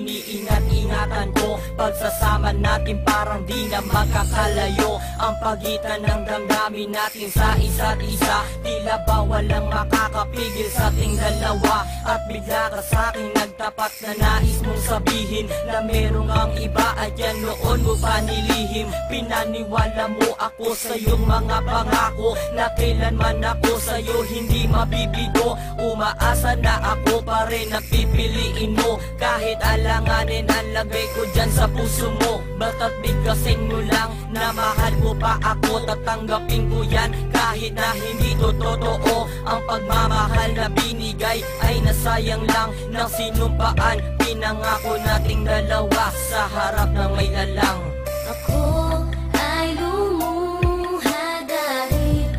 iniingat-ingatan ko. Pagsasama natin parang di na magkakalayo ang pagitan ng damdamin natin sa isa't isa. Tila ba walang makakapigil sa ating dalawa. At bigla ka sa'king nagtapat na nais mong sabihin na merong ang iba at yan noon mo pa nilihim. Pinaniwala mo ako sa iyong mga pangako na kailanman ako sa'yo hindi mabibigo. Umaasa na ako pa rin na pipiliin mo kahit alanganin ang lagay ko dyan sa puso mo. Bata't bigkasin mo lang na mahal mo pa ako. Tatanggapin ko yan kahit na hindi to totoo. Ang pagmamahal na binigay ay nasayang lang ng sinumpaan. Pinangako nating dalawa sa harap ng may lalang. Ako ay lumuha dahil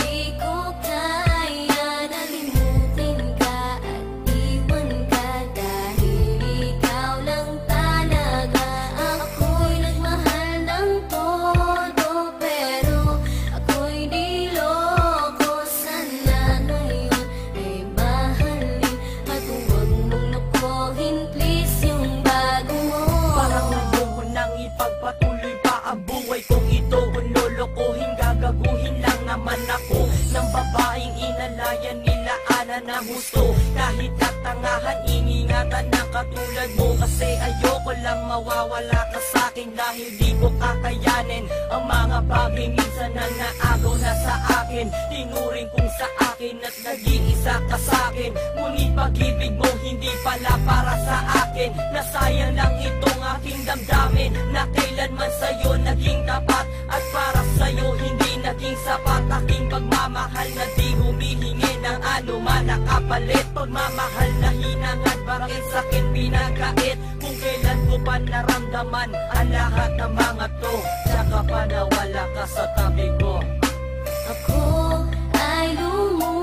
di ko kaya nalimutin ka at iwan ka dahil ikaw lang talaga. Ako'y nagmahal ng todo pero ako'y di loko. Sana ngayon ay mahalin at huwag mong lokohin please yung bago mo. Parang ayoko nang ipagpatuloy pa ang buhay kong ito. Kung lolokohin, gagaguhin lang naman ako ng babaeng inalayan nila ana na gusto. Kahit katangahan, iningatan ng katulad mo. Kasi ayoko lang mawawala ka sa'kin dahil di ko kakayanin ang mga bagay minsan na naagaw na sa akin. Tinuring kong sa akin at nag-iisa ka sa'kin. Ngunit pag-ibig mo hindi pala para sa akin. Nasayang lang itong aking damdamin na kailanman sa'yo naging tapat. At para sa'yo hindi naging sapat aking pagmamahal na di humihingi ng anuman na kapalit. Pagmamahal na hinangad parang sakin pinagkait. Kung kailan ko pa naramdaman ang lahat ng mga to, tsaka pa nawala ka sa tabi ko. Ako ay lumuha